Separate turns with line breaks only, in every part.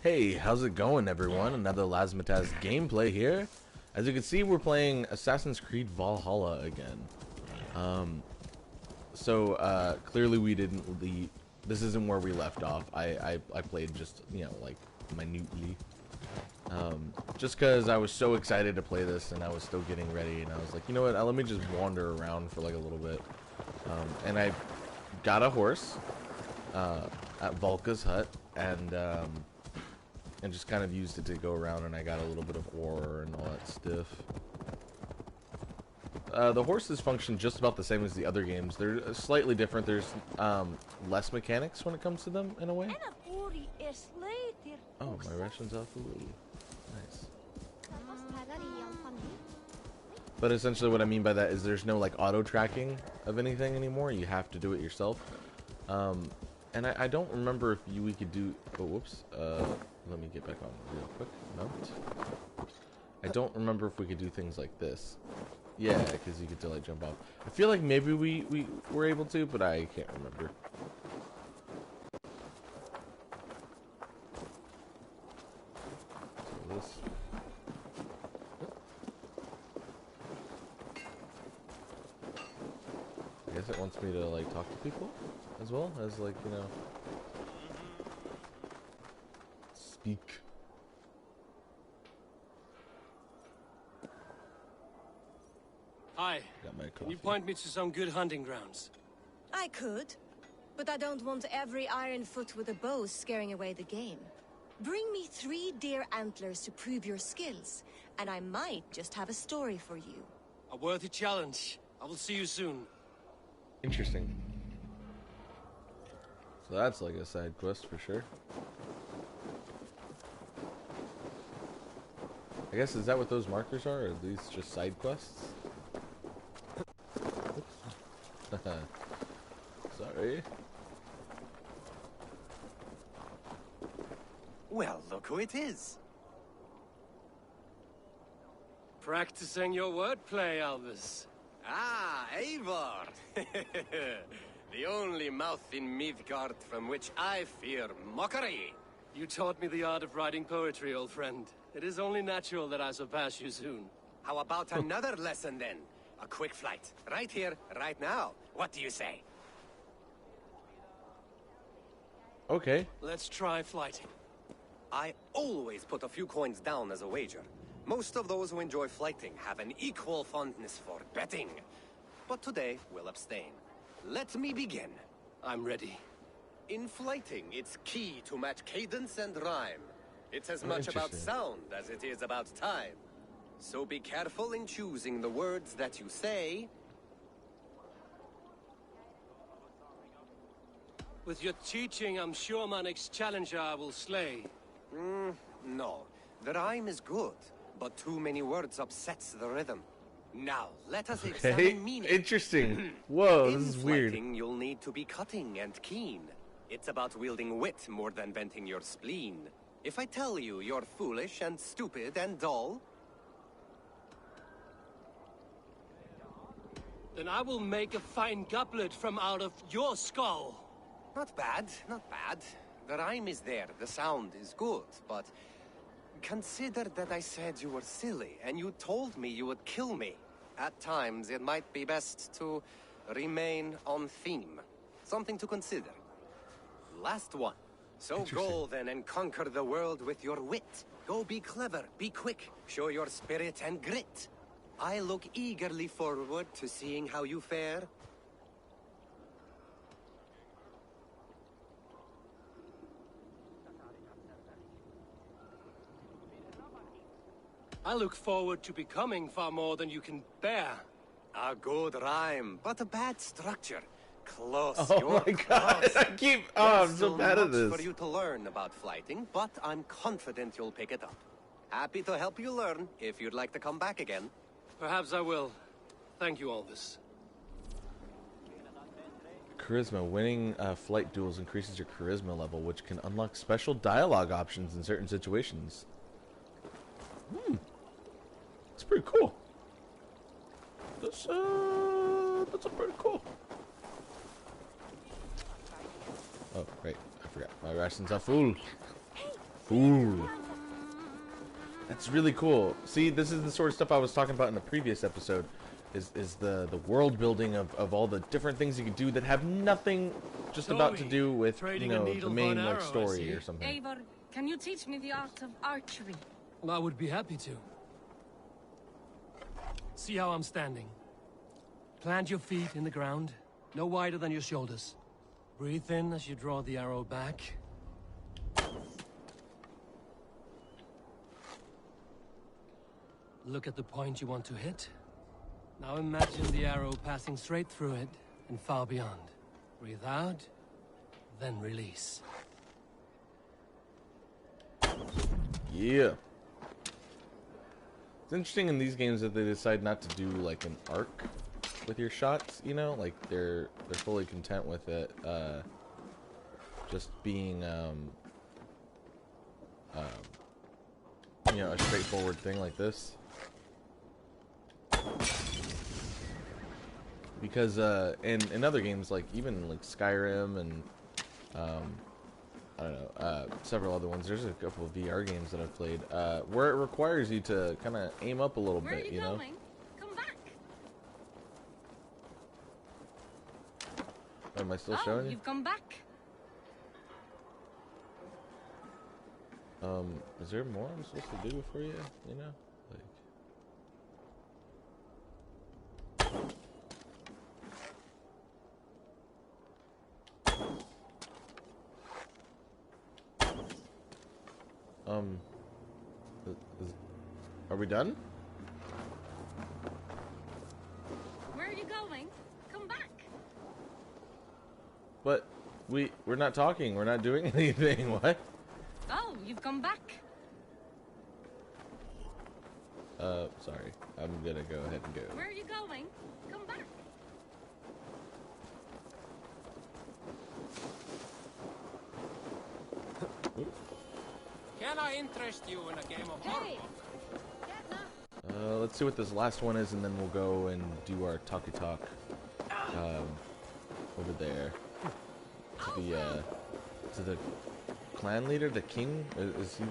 Hey, how's it going, everyone? Another Lazmataz gameplay here. As you can see, we're playing Assassin's Creed Valhalla again. Clearly we didn't leave. This isn't where we left off. I played just, you know, like, minutely. Just because I was so excited to play this and I was still getting ready, and I was like, you know what, let me just wander around for like a little bit. And I got a horse at Volka's hut, and just kind of used it to go around, and I got a little bit of ore and all that stuff. The horses function just about the same as the other games. They're slightly different. There's less mechanics when it comes to them, in a way. Oh, my rations are full. Nice. But essentially what I mean by that is there's no like auto tracking of anything anymore. You have to do it yourself. And I don't remember if we could do... Oh, whoops. Let me get back on real quick. Mount. I don't remember if we could do things like this. Yeah, because you could like jump off. I feel like maybe we were able to, but I can't remember. So this... I guess it wants me to like talk to people as well as like, you know, speak.
Hi. Can you point me to some good hunting grounds?
I could, but I don't want every iron foot with a bow scaring away the game. Bring me 3 deer antlers to prove your skills, and I might just have a story for you.
A worthy challenge. I will see you soon.
Interesting. So that's like a side quest for sure. I guess, is that what those markers are? Or are these just side quests? Sorry.
Well, look who it is.
Practicing your wordplay, Albus.
Ah, Eivor! The only mouth in Midgard from which I fear mockery.
You taught me the art of writing poetry, old friend. It is only natural that I surpass you soon.
How about another lesson then? A quick flight. Right here, right now. What do you say?
Okay.
Let's try flighting.
I always put a few coins down as a wager. Most of those who enjoy flighting have an equal fondness for betting. But today, we'll abstain. Let me begin.
I'm ready.
In flighting, it's key to match cadence and rhyme. It's as much about sound as it is about time. So be careful in choosing the words that you say.
With your teaching, I'm sure my next challenger I will slay.
No. The rhyme is good, but too many words upsets the rhythm. Now, let us examine meaning.
Interesting. Whoa, this is weird.
In flighting, you'll need to be cutting and keen. It's about wielding wit more than venting your spleen. If I tell you you're foolish and stupid and dull...
Then I will make a fine goblet from out of your skull.
Not bad, not bad. The rhyme is there, the sound is good, but... Consider that I said you were silly, and you told me you would kill me. At times, it might be best to remain on theme. Something to consider. Last one. So go then and conquer the world with your wit. Go be clever, be quick, show your spirit and grit. I look eagerly forward to seeing how you fare.
I look forward to becoming far more than you can bear.
A good rhyme, but a bad structure. Close.
Oh my god, I keep... Oh, I'm so bad at this.
For you to learn about flighting, but I'm confident you'll pick it up. Happy to help you learn, if you'd like to come back again.
Perhaps I will. Thank you, Albus.
Charisma. Winning flight duels increases your charisma level, which can unlock special dialogue options in certain situations. That's pretty cool. That's pretty cool. Oh, right. I forgot. My rations are full.
Hey,
Ooh. That's really cool. See, this is the sort of stuff I was talking about in the previous episode. Is the world building of all the different things you can do that have nothing just about to do with, you know, the main like story or something.
Eivor, can you teach me the art of archery?
I would be happy to. See how I'm standing. Plant your feet in the ground, no wider than your shoulders. Breathe in as you draw the arrow back. Look at the point you want to hit. Now imagine the arrow passing straight through it and far beyond. Breathe out, then release.
Yeah. It's interesting in these games that they decide not to do like an arc with your shots, you know? Like they're fully content with it just being you know, a straightforward thing like this. Because in other games, like even like Skyrim and I don't know, several other ones, there's a couple of VR games that I've played where it requires you to kind of aim up a little bit, you know?
Going? Come back.
Am I still showing you?
You've come back.
Is there more I'm supposed to do before you know? Like... Are we done?
Where are you going? Come back.
But we're not talking. We're not doing anything. What?
Oh, you've come back.
Sorry. I'm gonna go ahead and go.
Where are you going? Come back.
Can I interest you in a game of
Hey!
Let's see what this last one is, and then we'll go and do our talkie talk. Over there. To the clan leader, the king. Is he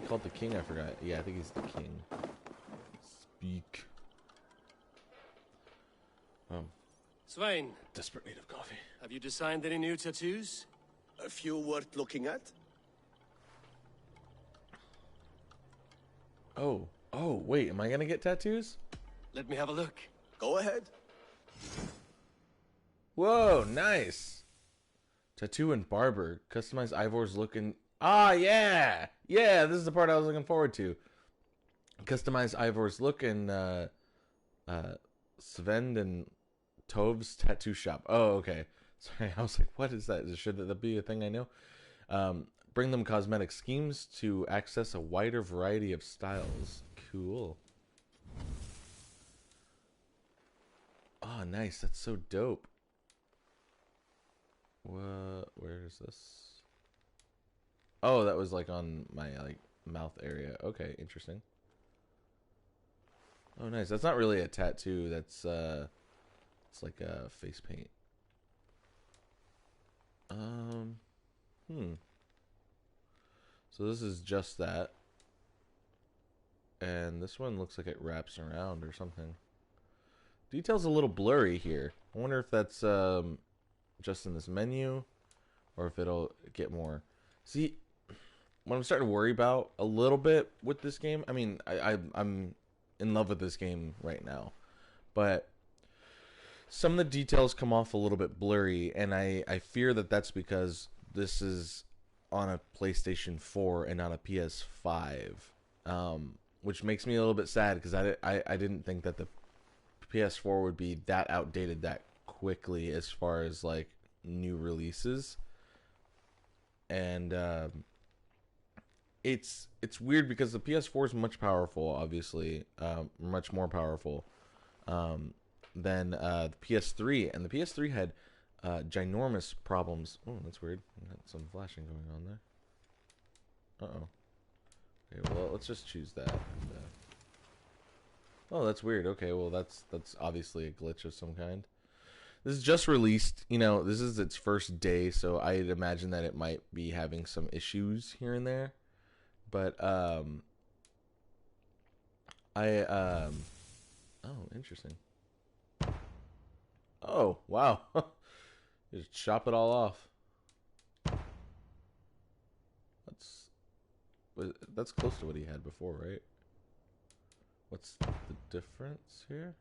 called the king? I forgot. Yeah, I think he's the king. Speak.
Svein,
Desperate need of coffee.
have you designed any new tattoos?
A few worth looking at?
Oh, wait, am I gonna get tattoos?
Let me have a look.
Go ahead.
Whoa, nice. Tattoo and barber. Customize Ivor's look and... Ah, yeah! Yeah, this is the part I was looking forward to. Customize Ivor's look in Svend and Tov's tattoo shop. Oh, okay. Sorry, I was like, what is that? Should that be a thing I know? Bring them cosmetic schemes to access a wider variety of styles. Cool. Oh, nice. That's so dope. What? Where is this? Oh, that was like on my like mouth area. Okay, interesting. Oh, nice. That's not really a tattoo. That's it's like a face paint. So this is just that. And this one looks like it wraps around or something. Detail's a little blurry here. I wonder if that's just in this menu or if it'll get more. See, what I'm starting to worry about a little bit with this game, I mean, I'm in love with this game right now, but some of the details come off a little bit blurry, and I fear that that's because this is on a PlayStation 4 and not a PS5, which makes me a little bit sad because I didn't think that the PS4 would be that outdated that quickly as far as like new releases. And it's weird because the PS4 is much powerful, obviously, much more powerful than the PS3, and the PS3 had ginormous problems. Oh, that's weird. Got some flashing going on there. Uh-oh. Okay, well, let's just choose that. Oh, that's weird. Okay, well, that's obviously a glitch of some kind. This is just released. You know, this is its first day, so I'd imagine that it might be having some issues here and there. But oh, interesting. Oh, wow. Just chop it all off. That's close to what he had before, right? What's the difference here?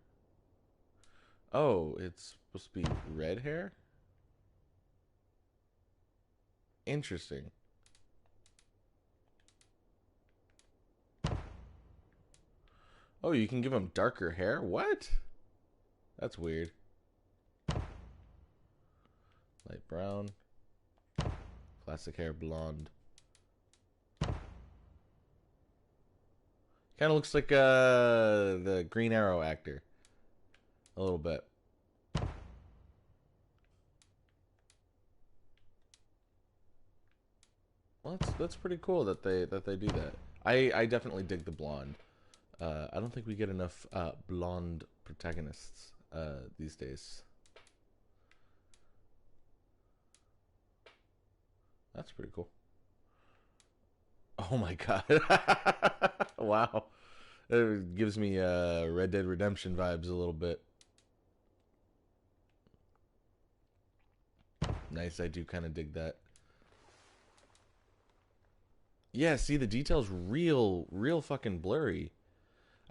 Oh, it's supposed to be red hair? Interesting. Oh, you can give him darker hair? What? That's weird. Light brown. Classic hair blonde. Kind of looks like the Green Arrow actor. A little bit. Well, that's pretty cool that they do that. I definitely dig the blonde. I don't think we get enough blonde protagonists these days. That's pretty cool. Oh my god. Wow. It gives me Red Dead Redemption vibes a little bit. Nice, I do kind of dig that. Yeah, see, the detail's real fucking blurry.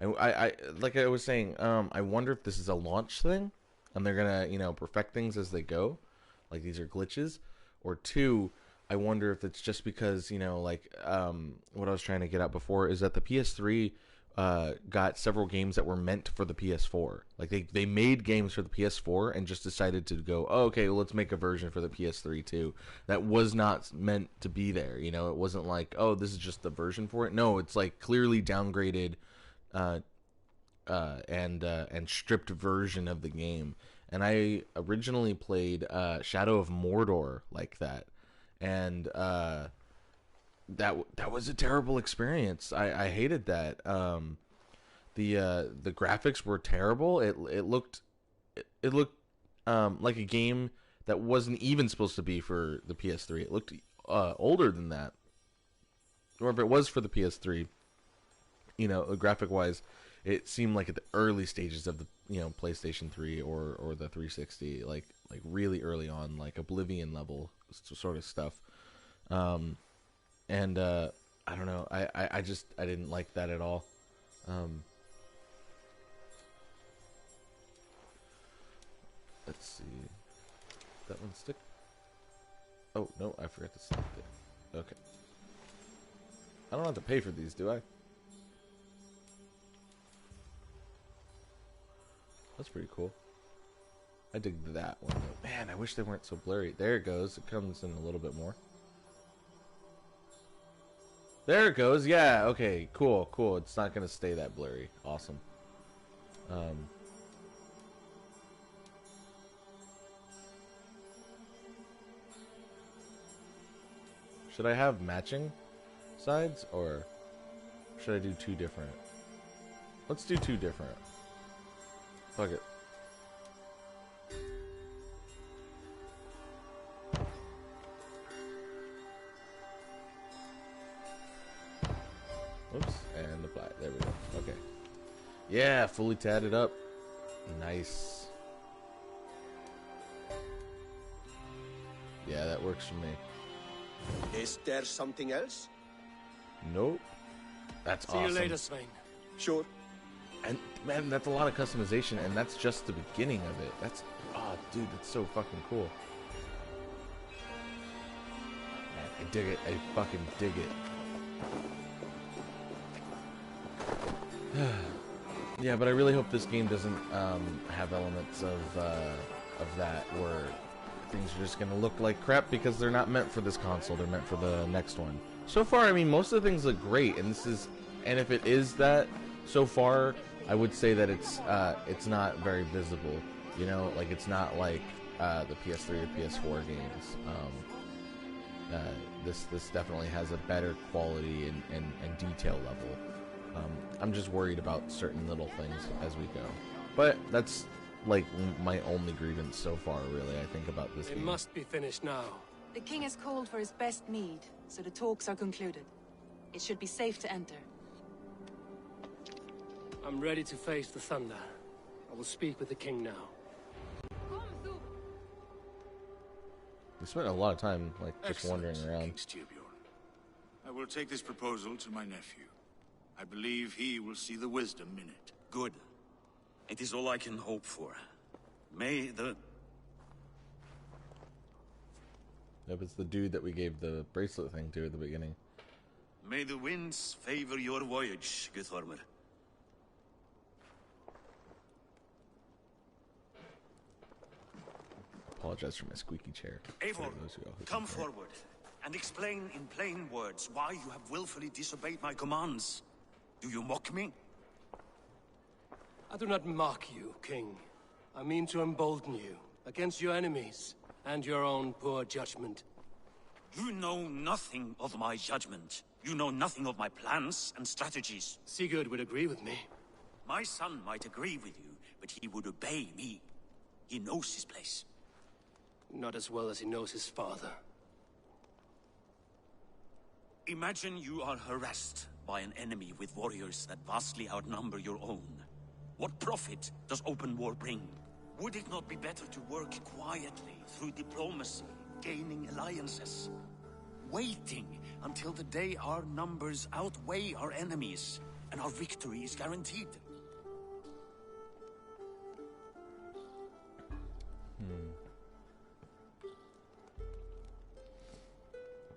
I like I was saying, I wonder if this is a launch thing, and they're gonna, you know, perfect things as they go, like these are glitches, or two, I wonder if it's just because, you know, like, what I was trying to get at before is that the PS3 got several games that were meant for the PS4. Like they made games for the PS4 and just decided to go, oh, okay, well, let's make a version for the PS3 too. That was not meant to be there. You know, it wasn't like, oh, this is just the version for it. No, it's like clearly downgraded and stripped version of the game. And I originally played Shadow of Mordor like that, and that was a terrible experience. I hated that. The graphics were terrible. It looked like a game that wasn't even supposed to be for the PS3. It looked older than that. Or if it was for the PS3, you know, graphic wise, it seemed like at the early stages of the, you know, PlayStation 3 or the 360, like really early on, like Oblivion level sort of stuff. And I don't know, I didn't like that at all. Let's see. That one stick? Oh, no, I forgot to select it. Okay. I don't have to pay for these, do I? That's pretty cool. I dig that one, though. Man, I wish they weren't so blurry. There it goes. It comes in a little bit more. There it goes. Yeah, okay. Cool, cool. It's not going to stay that blurry. Awesome. Should I have matching sides, or should I do two different? Let's do two different. Fuck it. Oops, and apply. There we go. Okay. Yeah, fully tatted up. Nice. Yeah, that works for me.
Is there something else?
Nope. That's awesome.
See you later, Svein.
Sure.
And man, that's a lot of customization, and that's just the beginning of it. That's, oh, dude, that's so fucking cool. Man, I dig it. I fucking dig it. Yeah, but I really hope this game doesn't have elements of that where things are just gonna look like crap because they're not meant for this console. They're meant for the next one. So far, I mean, most of the things look great, and this is, and if it is that, so far, I would say that it's not very visible. You know, like it's not like the PS3 or PS4 games. This definitely has a better quality and detail level. I'm just worried about certain little things as we go, but that's like my only grievance so far, really. I think about this game.
It must be finished now.
The king has called for his best mead, so the talks are concluded. It should be safe to enter.
I'm ready to face the thunder. I will speak with the king now.
We spent a lot of time, like, just wandering around.
King Styrbjorn. I will take this proposal to my nephew. I believe he will see the wisdom in it.
Good. It is all I can hope for. May the...
Yep, it's the dude that we gave the bracelet thing to at the beginning.
May the winds favor your voyage, Guthormer.
Apologize for my squeaky chair.
Eivor, come forward and explain in plain words why you have willfully disobeyed my commands. Do you mock me?
I do not mock you, King. I mean to embolden you against your enemies and your own poor judgment.
You know nothing of my judgment. You know nothing of my plans and strategies.
Sigurd would agree with me.
My son might agree with you, but he would obey me. He knows his place.
Not as well as he knows his father.
Imagine you are harassed by an enemy with warriors that vastly outnumber your own. What profit does open war bring? Would it not be better to work quietly through diplomacy, gaining alliances? Waiting until the day our numbers outweigh our enemies and our victory is guaranteed.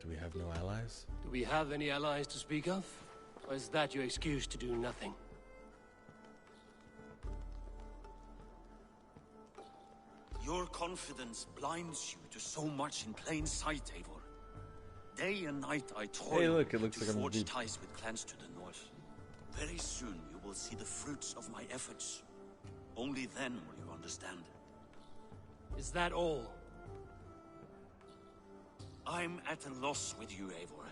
Do we have no allies?
Do we have any allies to speak of? Or is that your excuse to do nothing?
Your confidence blinds you to so much in plain sight, Eivor. Day and night I toil
Hey, look, it looks
to
like I'm
forge
deep.
ties with clans to the north. Very soon you will see the fruits of my efforts. Only then will you understand.
Is that all?
I'm at a loss with you, Eivor.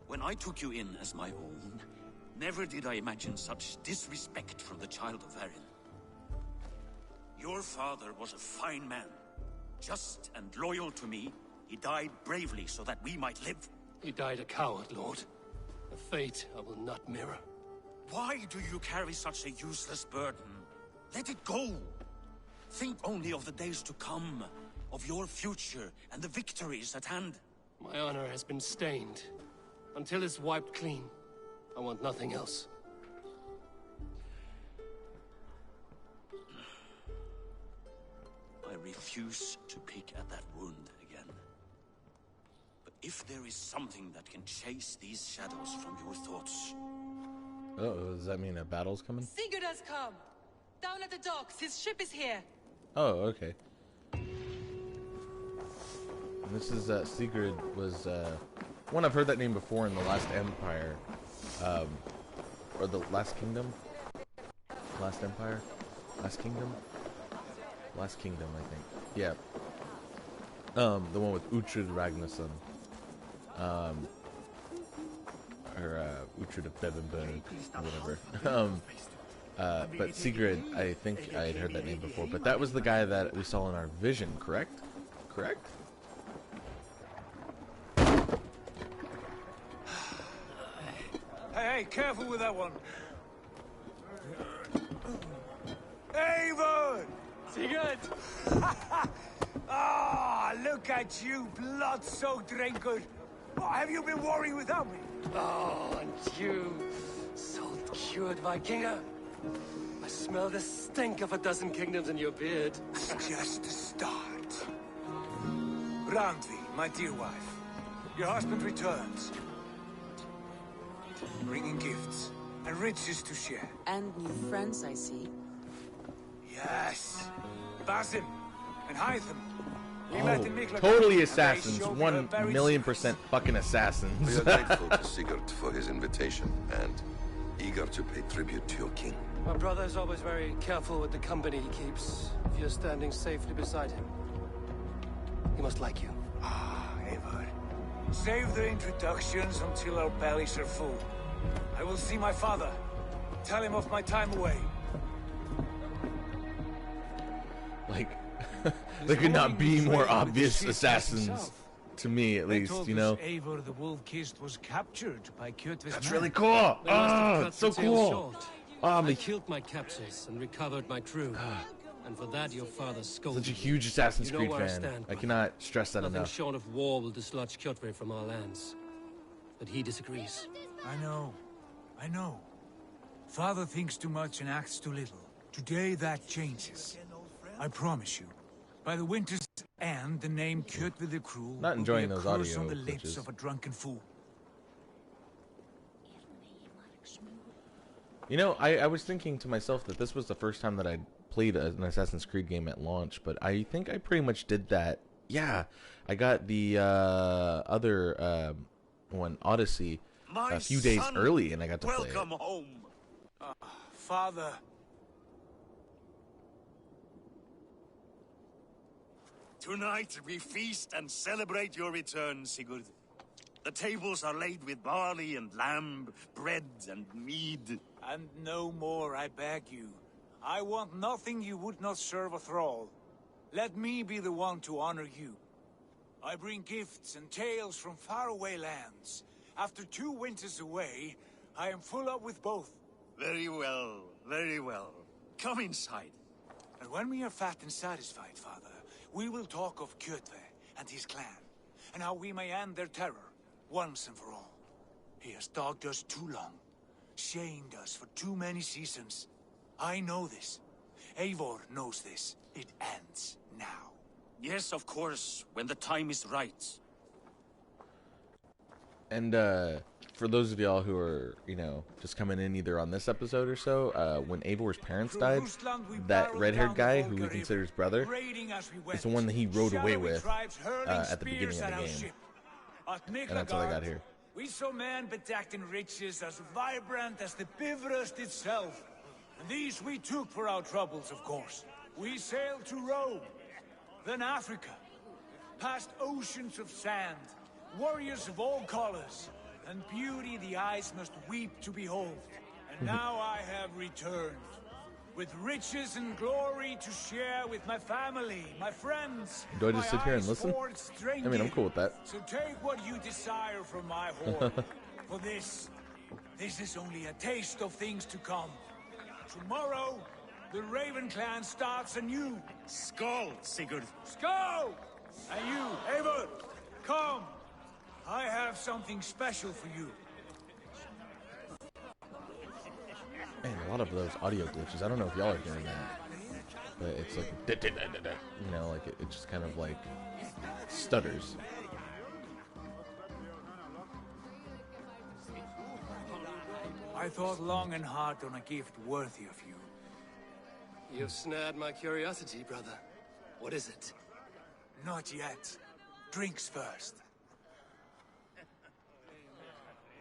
When I took you in as my own, never did I imagine such disrespect from the child of Varin. Your father was a fine man. Just and loyal to me, he died bravely so that we might live.
He died a coward, Lord. A fate I will not mirror.
Why do you carry such a useless burden? Let it go! Think only of the days to come, of your future and the victories at hand.
My honor has been stained. Until it's wiped clean, I want nothing else.
I refuse to pick at that wound again. But if there is something that can chase these shadows from your thoughts...
Oh, does that mean a battle's coming?
Sigurd has come! Down at the docks, his ship is here!
Oh, okay. This is, Sigurd was, one I've heard that name before in the Last Empire. Or the Last Kingdom? Last Empire? Last Kingdom? Last Kingdom, I think. Yeah. The one with Uhtred Ragnarsson. Or, Uhtred of Bevenburg, or whatever. But Sigurd, I think I had heard that name before. But that was the guy that we saw in our vision, correct? Correct?
Hey, careful with that one. Eivor!
Sigurd!
Ah, look at you, blood-soaked drinkard. Oh, have you been warring without me?
Oh, and you, salt-cured Vikinger. I smell the stink of a dozen kingdoms in your beard.
It's just the start. Randvi, my dear wife, your husband returns. Bringing gifts and riches to share.
And new friends, I see.
Yes. Basim and Hytham. We met in Miklagard,
Totally
and they
assassins.
showed me her buried
1,000,000% fucking
We
assassins.
are grateful to Sigurd for his invitation and eager to pay tribute to your king.
My brother is always very careful with the company he keeps. If you're standing safely beside him, he must like you.
Ah, Eivor. Save the introductions until our bellies are full. I will see my father. Tell him of my time away.
Like, there could not be more obvious assassins. to me at least, you know.
Eivor the Wolf-Kissed was captured by Kjotve's
That's
men.
really cool.
They must have
Oh,
cut
it's so
the tail
cool.
short. I killed my captors and recovered my crew. And for that, your father scolded
Such a
me.
huge Assassin's
You know
Creed
where I
fan.
stand,
I
brother.
cannot stress that
Nothing
enough.
short of war will dislodge Kjotve from our lands. But he disagrees.
I know. Father thinks too much and acts too little. Today that changes. I promise you. By the winter's end, the name Kjotve the Cruel
Not enjoying
will be
those
a curse
audio
on the lips
glitches.
of a drunken fool.
You know, I was thinking to myself that this was the first time that I played an Assassin's Creed game at launch, but I think I pretty much did that. Yeah, I got the other one, Odyssey, a few days early, and I got to play it.
Welcome home.
Father.
Tonight we feast and celebrate your return, Sigurd. The tables are laid with barley and lamb, bread and mead.
And no more, I beg you. I want nothing you would not serve a thrall. Let me be the one to honor you. I bring gifts and tales from faraway lands. After 2 winters away, I am full up with both.
Very well, very well. Come inside.
And when we are fat and satisfied, Father, we will talk of Kjotve and his clan, and how we may end their terror, once and for all. He has dogged us too long, shamed us for too many seasons. I know this. Eivor knows this. It ends now.
Yes, of course, when the time is right.
And for those of y'all who are, you know, just coming in either on this episode or so, when Eivor's parents died, that red-haired guy, who we consider his brother, is the one that he rode away with at the beginning of the game. And that's how they got here.
We saw men bedecked in riches as vibrant as the Bifrost itself. And these we took for our troubles, of course. We sailed to Rome, then Africa, past oceans of sand, warriors of all colors, and beauty the eyes must weep to behold. And now I have returned, with riches and glory to share with my family, my friends.
Do I just sit here and listen? I mean, I'm cool with that.
So take what you desire from my hoard. For this is only a taste of things to come. Tomorrow, the Raven clan starts anew.
Skål, Sigurd.
Skål! And you, Eivor, come. I have something special for you.
Man, a lot of those audio glitches. I don't know if y'all are hearing that, but it's like, you know, like it just kind of like stutters.
I thought long and hard on a gift worthy of you.
You've snared my curiosity, brother. What is it?
Not yet. Drinks first.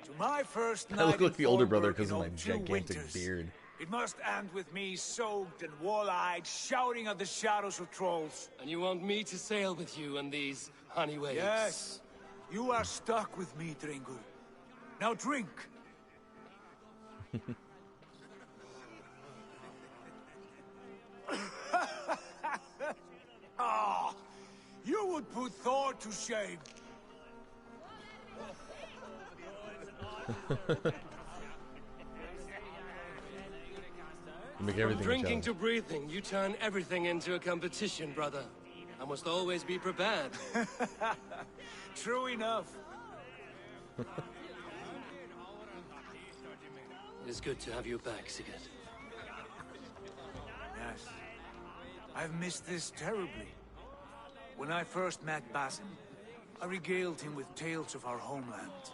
To my first night
I look like the older brother
because
because of my gigantic beard.
It must end with me soaked and wall-eyed, shouting at the shadows of trolls.
And you want me to sail with you on these honey waves?
Yes. You are stuck with me, Dringu. Now drink. Ah, you would put Thor to shame.
You make everything
From drinking to breathing, you turn everything into a competition, brother. I must always be prepared.
True enough.
It is good to have you back, Sigurd.
Yes. I've missed this terribly. When I first met Basim, I regaled him with tales of our homeland.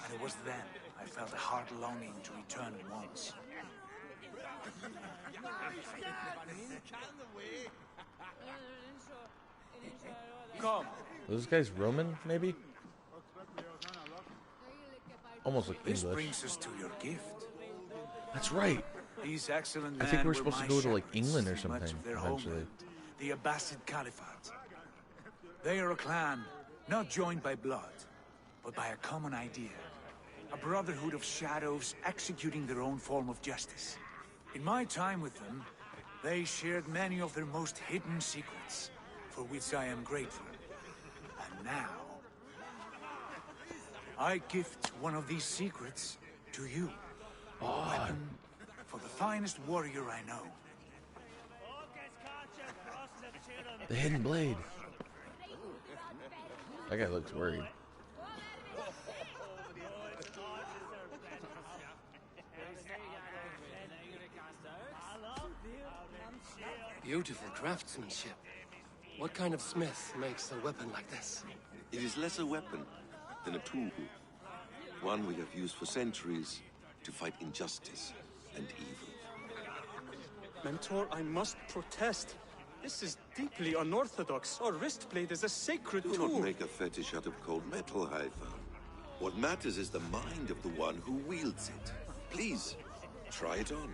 And it was then I felt a heart longing to return at once. Come.
Are those guys Roman, maybe? Almost like
This
English.
brings us to your gift.
That's right.
These excellent
I think
men
we're
were
supposed to
my
go to like
shepherds
England or
through much
something
of their
eventually.
homeland, the Abbasid Caliphate. They are a clan, not joined by blood, but by a common idea. A brotherhood of shadows executing their own form of justice. In my time with them, they shared many of their most hidden secrets, for which I am grateful. And now, I gift one of these secrets to you. A weapon for the finest warrior I know.
The hidden blade. That guy looks worried.
Beautiful craftsmanship. What kind of smith makes a weapon like this?
It is less a weapon than a tool. One we have used for centuries to fight injustice and evil.
Mentor, I must protest. This is deeply unorthodox. Our wrist blade is a sacred
Do
tool.
not make a fetish out of cold metal, Haifa. What matters is the mind of the one who wields it. Please, try it on.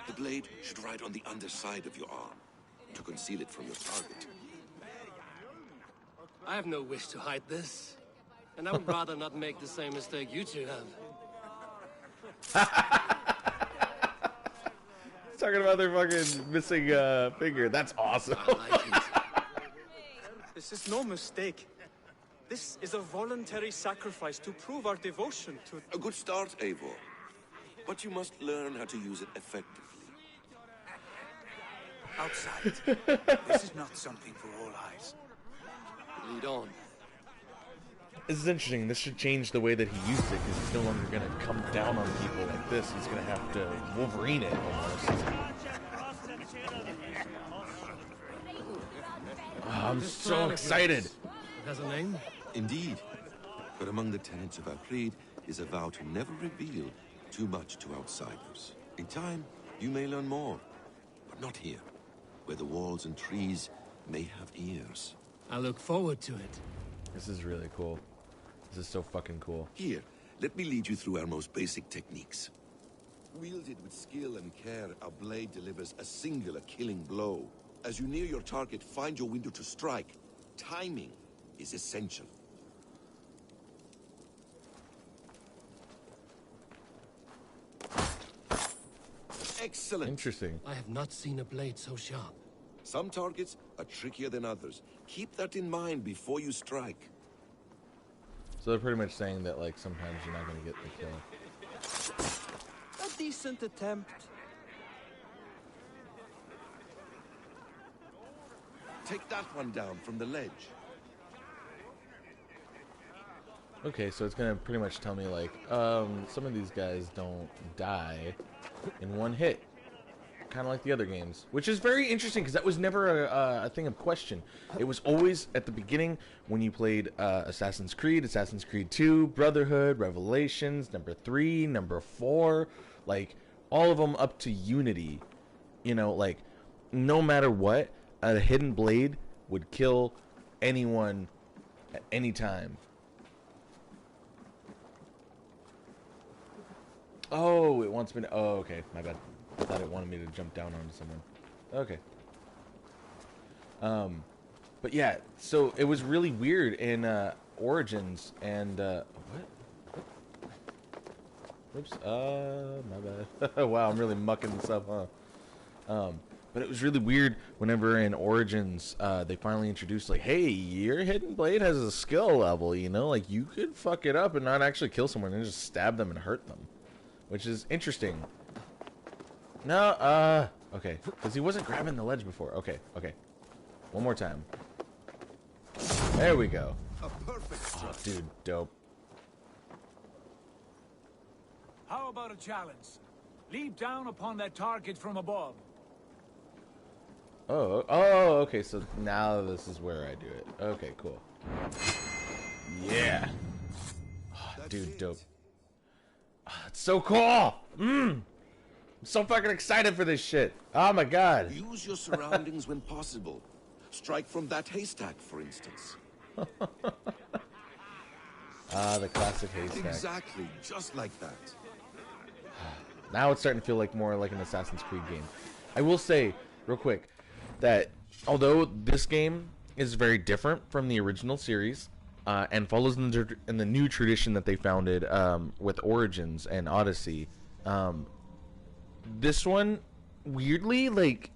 The blade should ride on the underside of your arm to conceal it from your target.
I have no wish to hide this. And I would rather not make the same mistake you two have.
Talking about their fucking missing finger. That's awesome.
This is no mistake. This is a voluntary sacrifice to prove our devotion to...
A good start, Eivor. But you must learn how to use it effectively.
Outside. This is not something for all eyes.
Lead on.
This is interesting. This should change the way that he used it, because he's no longer going to come down on people like this. He's going to have to Wolverine it almost. Oh, I'm so excited.
It has a name?
Indeed. But among the tenets of our creed is a vow to never reveal too much to outsiders. In time, you may learn more, but not here, where the walls and trees may have ears.
I look forward to it.
This is really cool. This is so fucking cool.
Here, let me lead you through our most basic techniques. Wielded with skill and care, our blade delivers a singular killing blow. As you near your target, find your window to strike. Timing is essential. Excellent.
Interesting.
I have not seen a blade so sharp.
Some targets are trickier than others. Keep that in mind before you strike.
So they're pretty much saying that, like, sometimes you're not going to get the kill.
A decent attempt.
Take that one down from the ledge.
Okay, so it's going to pretty much tell me, like, some of these guys don't die in one hit. Kind of like the other games. Which is very interesting, because that was never a thing of question. It was always at the beginning when you played Assassin's Creed 2, Brotherhood, Revelations, number 3, number 4. Like, all of them up to Unity. You know, like, no matter what, a hidden blade would kill anyone at any time. Oh, it wants me to... Oh, okay. My bad. I thought it wanted me to jump down onto someone. Okay. But yeah, so it was really weird in Origins and... what? Whoops. My bad. Wow, I'm really mucking this up, huh? But it was really weird whenever in Origins they finally introduced, like, hey, your hidden blade has a skill level, you know? Like, you could fuck it up and not actually kill someone and just stab them and hurt them. Which is interesting. No, okay. Because he wasn't grabbing the ledge before. Okay, okay. One more time. There we go. Oh, dude, dope.
How about a challenge? Leap down upon that target from above.
Oh, okay. So now this is where I do it. Okay, cool. Yeah. Oh, dude, dope. Oh, it's so cool. I'm so fucking excited for this shit. Oh my god.
Use your surroundings when possible. Strike from that haystack, for instance.
The classic haystack.
Exactly, just like that.
Now it's starting to feel like more like an Assassin's Creed game. I will say, real quick, that although this game is very different from the original series, and follows in the new tradition that they founded with Origins and Odyssey, this one weirdly like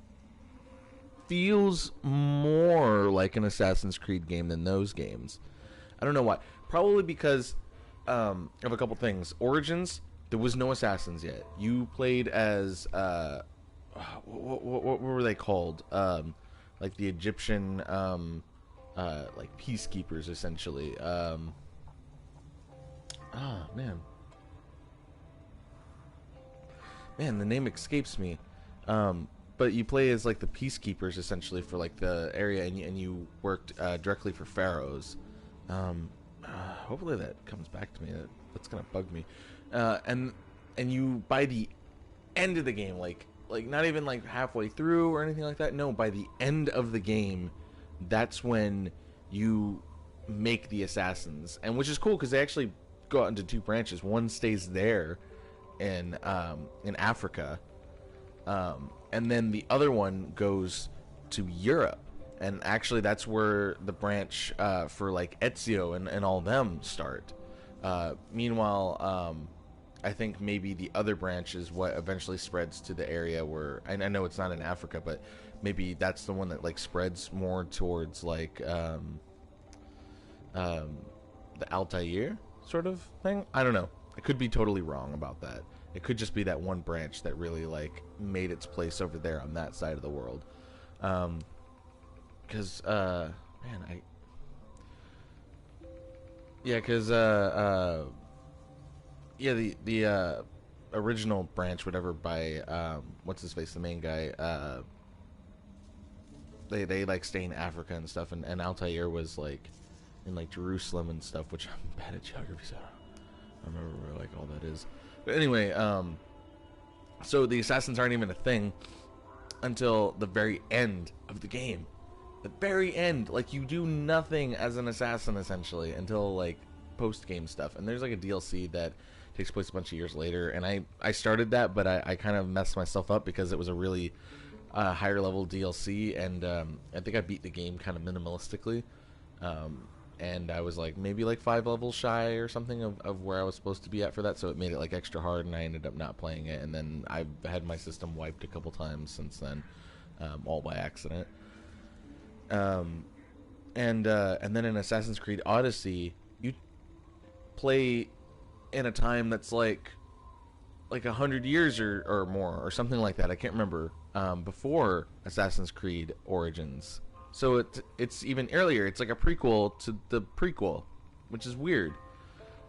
feels more like an Assassin's Creed game than those games. I don't know why. Probably because of a couple things. Origins, there was no assassins yet. You played as what were they called? Like the Egyptian like peacekeepers, essentially. Man, the name escapes me. But you play as like the peacekeepers, essentially, for like the area, and you worked directly for pharaohs. Hopefully that comes back to me. That's gonna bug me. And you, by the end of the game, like not even like halfway through or anything like that. No, by the end of the game, that's when you make the assassins, and which is cool because they actually go out into two branches. One stays there in Africa, and then the other one goes to Europe, and actually that's where the branch for like Ezio and all them start. Meanwhile, I think maybe the other branch is what eventually spreads to the area where, and I know it's not in Africa, but maybe that's the one that like spreads more towards like the Altair sort of thing. I don't know. I could be totally wrong about that. It could just be that one branch that really like made its place over there on that side of the world. Because the original branch, whatever, by what's his face, the main guy, they like stay in Africa and stuff, and Altair was like in like Jerusalem and stuff, which I'm bad at geography, so I don't remember where like all that is. But anyway, so the assassins aren't even a thing until the very end of the game. The very end, like you do nothing as an assassin essentially until like post-game stuff, and there's like a DLC that takes place a bunch of years later, and I started that, but I kind of messed myself up because it was a really higher level DLC, and I think I beat the game kind of minimalistically, and I was like maybe like 5 levels shy or something of where I was supposed to be at for that, so it made it like extra hard, and I ended up not playing it, and then I've had my system wiped a couple times since then, all by accident. And then in Assassin's Creed Odyssey, you play in a time that's like 100 years or more or something like that. I can't remember. Before Assassin's Creed Origins, so it's even earlier. It's like a prequel to the prequel, which is weird.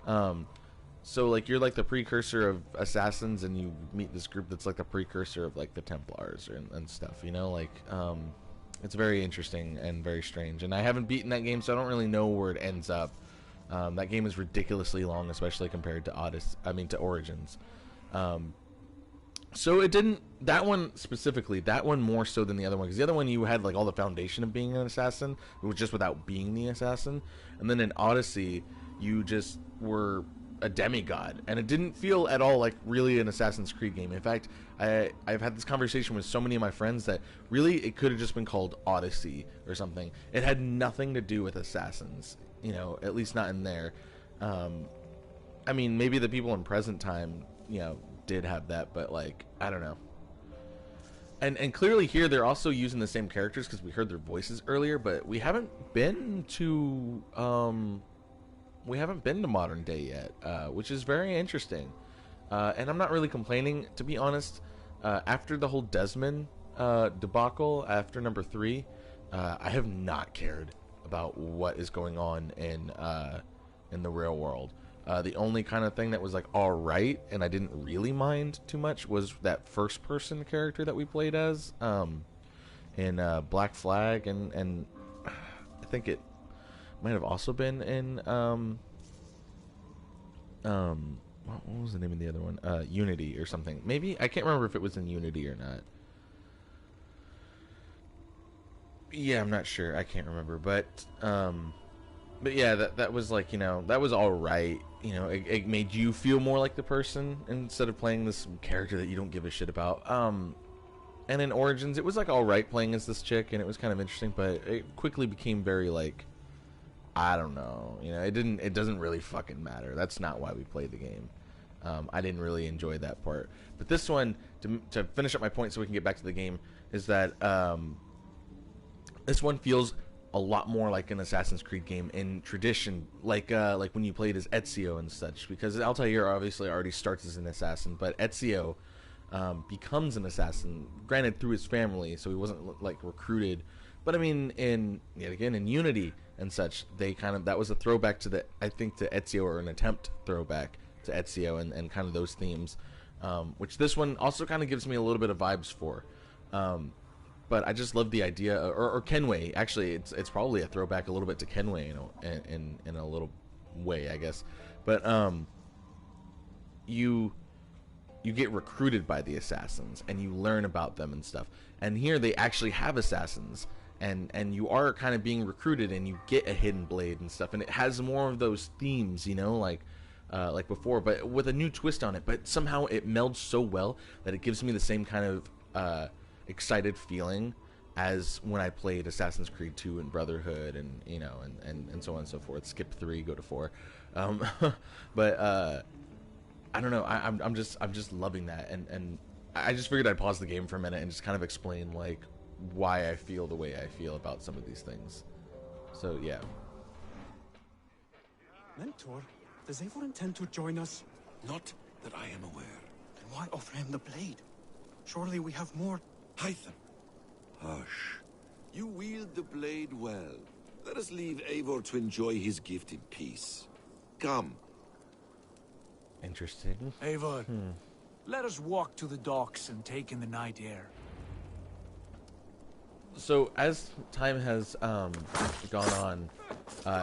So like you're like the precursor of assassins, and you meet this group that's like the precursor of like the Templars and stuff. You know, like it's very interesting and very strange. And I haven't beaten that game, so I don't really know where it ends up. That game is ridiculously long, especially compared to Origins. So it didn't, that one specifically, that one more so than the other one, because the other one you had like all the foundation of being an assassin, it was just without being the assassin. And then in Odyssey, you just were a demigod, and it didn't feel at all like really an Assassin's Creed game. In fact, I've had this conversation with so many of my friends that really it could have just been called Odyssey or something. It had nothing to do with assassins, you know, at least not in there. I mean, maybe the people in present time, you know, did have that, but like I don't know. And clearly here they're also using the same characters because we heard their voices earlier, but we haven't been to modern day yet, which is very interesting. And I'm not really complaining, to be honest. After the whole Desmond debacle after number 3, I have not cared about what is going on in the real world. The only kind of thing that was like alright, and I didn't really mind too much, was that first person character that we played as in Black Flag, and I think it might have also been in what was the name of the other one? Unity or something. Maybe, I can't remember if it was in Unity or not. Yeah, I'm not sure. I can't remember, but yeah, that was like, you know, that was all right. You know, it made you feel more like the person instead of playing this character that you don't give a shit about. And in Origins, it was like all right playing as this chick, and it was kind of interesting, but it quickly became very like, I don't know, you know, it doesn't really fucking matter. That's not why we played the game. I didn't really enjoy that part. But this one, to finish up my point so we can get back to the game, is that this one feels a lot more like an Assassin's Creed game in tradition, like when you played as Ezio and such. Because Altair obviously already starts as an assassin, but Ezio becomes an assassin, granted through his family, so he wasn't like recruited. But I mean, in Unity and such, they that was a throwback to to Ezio, or an attempt throwback to Ezio and kind of those themes, which this one also kind of gives me a little bit of vibes for. But I just love the idea, or Kenway. Actually, it's probably a throwback a little bit to Kenway, in a little way, I guess. But you get recruited by the assassins, and you learn about them and stuff. And here they actually have assassins, and you are kind of being recruited, and you get a hidden blade and stuff. And it has more of those themes, like before, but with a new twist on it. But somehow it melds so well that it gives me the same kind of excited feeling as when I played Assassin's Creed 2 and Brotherhood, and and so on and so forth. Skip 3, go to 4. But I don't know. I'm just loving that, and I just figured I'd pause the game for a minute and just kind of explain like why I feel the way I feel about some of these things. So yeah.
Mentor, does Eivor intend to join us?
Not that I am aware.
Then why offer him the blade? Surely we have more.
Hytham. Hush. You wield the blade well. Let us leave Eivor to enjoy his gift in peace. Come.
Interesting.
Eivor, let us walk to the docks and take in the night air.
So as time has gone on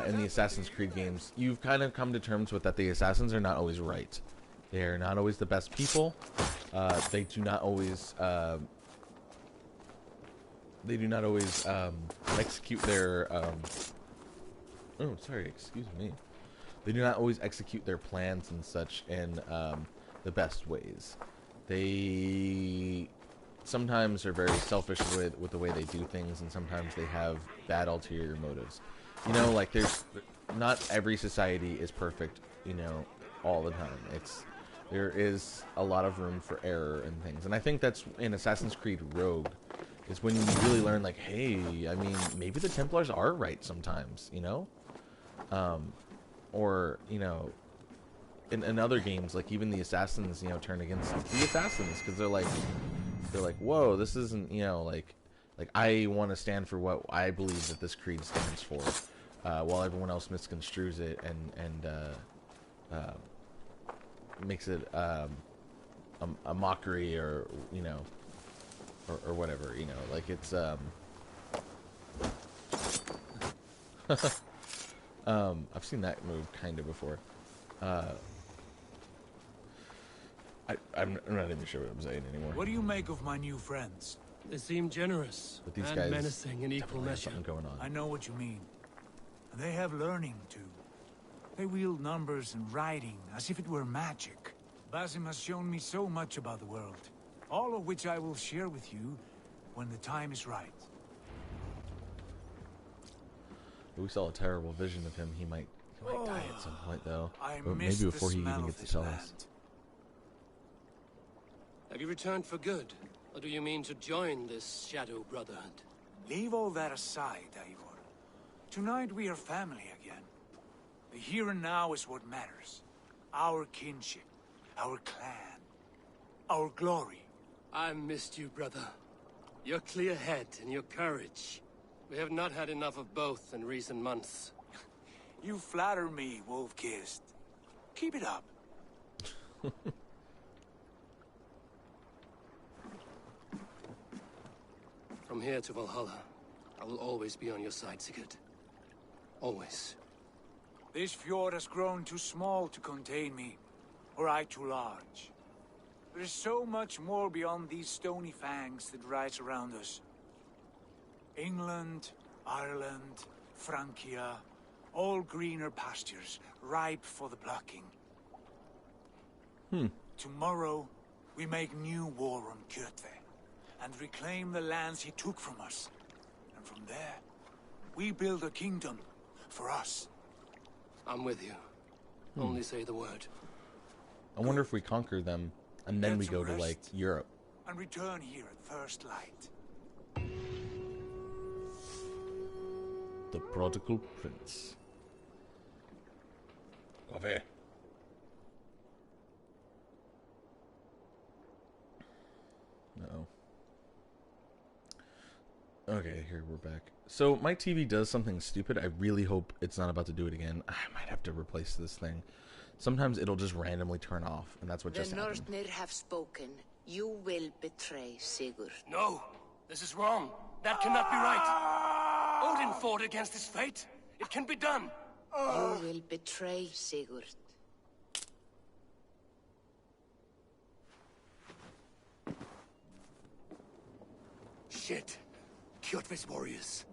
in the Assassin's Creed games, you've kind of come to terms with that the assassins are not always right. They are not always the best people. They do not always execute their oh, sorry, excuse me. They do not always execute their plans and such in the best ways. They sometimes are very selfish with the way they do things, and sometimes they have bad ulterior motives. Like not every society is perfect, all the time. There is a lot of room for error and things. And I think that's in Assassin's Creed Rogue is when you really learn, like, hey, I mean, maybe the Templars are right sometimes, or, in other games, like even the assassins, turn against the assassins because they're like, whoa, this isn't, like I want to stand for what I believe that this creed stands for, while everyone else misconstrues it and makes it a mockery, or or whatever, like it's I've seen that move kind of before. I'm not even sure what I'm saying anymore.
What do you make of my new friends?
They seem generous
But these
and
guys
menacing in equal
have
measure.
something going on.
I know what you mean. And they have learning, too. They wield numbers and writing as if it were magic. Basim has shown me so much about the world, all of which I will share with you when the time is right.
We saw a terrible vision of him. He might die at some point, though. Or
miss
maybe
the
before he
smell
even
of
gets to
this
tell
land.
us.
Have you returned for good? Or do you mean to join this Shadow Brotherhood?
Leave all that aside, Eivor. Tonight we are family again. The here and now is what matters. Our kinship, our clan, our glory.
I missed you, brother. Your clear head and your courage. We have not had enough of both in recent months.
You flatter me, Wolf-Kissed. Keep it up.
From here to Valhalla, I will always be on your side, Sigurd. Always.
This fjord has grown too small to contain me, or I too large. There is so much more beyond these stony fangs that rise around us. England, Ireland, Francia, all greener pastures, ripe for the plucking. Tomorrow, we make new war on Kjotve, and reclaim the lands he took from us. And from there, we build a kingdom for us.
I'm with you. Only say the word.
I wonder if we conquer them and then
Get
we
some
go to, like,
rest.
Europe.
And return here at first light.
The Prodigal Prince. Coffee. Uh-oh. Okay, here, we're back. So, my TV does something stupid. I really hope it's not about to do it again. I might have to replace this thing. Sometimes it'll just randomly turn off, and that's what just happened.
The Northnir have spoken. You will betray Sigurd.
No, this is wrong. That cannot be right. Odin fought against his fate. It can be done.
You will betray Sigurd.
Shit. Kjotve's warriors.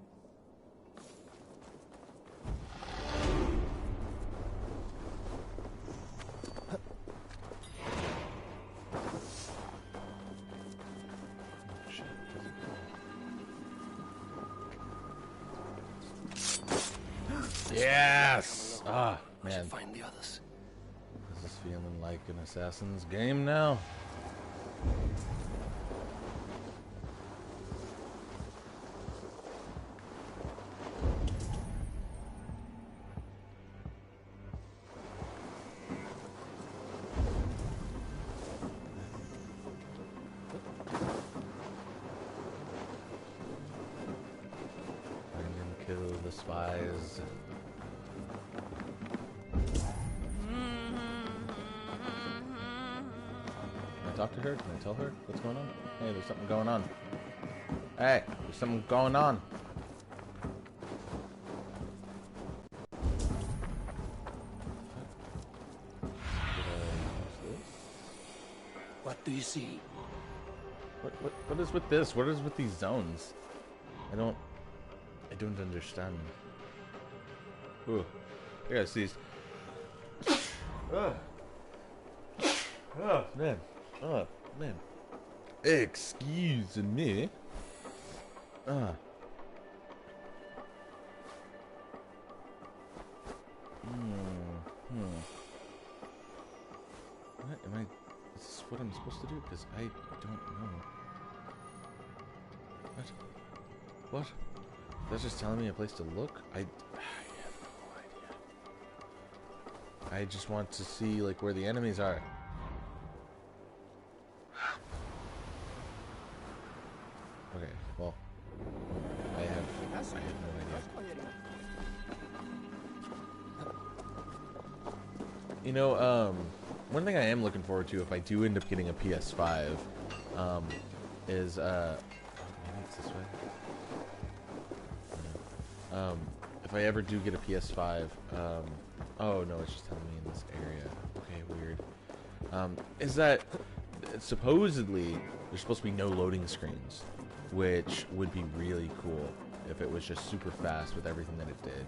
Yes! Ah, man.
Find the others.
This is feeling like an Assassin's game now. Kill the spies. Can I talk to her? Can I tell her what's going on? Hey, there's something going on. Hey, there's something going on.
What do you see?
What is with this? What is with these zones? I don't understand. Ooh. Yeah, it's these. Oh, man. Oh, man. Excuse me. What am I? Is this what I'm supposed to do? Because I don't know. What? That's just telling me a place to look? I have no idea. I just want to see, like, where the enemies are. Okay, well, I have no idea. You know, one thing I am looking forward to if I do end up getting a PS5, is, maybe it's this way? If I ever do get a PS5, oh no, it's just telling me in this area. Okay, weird. Is that supposedly there's supposed to be no loading screens, which would be really cool if it was just super fast with everything that it did.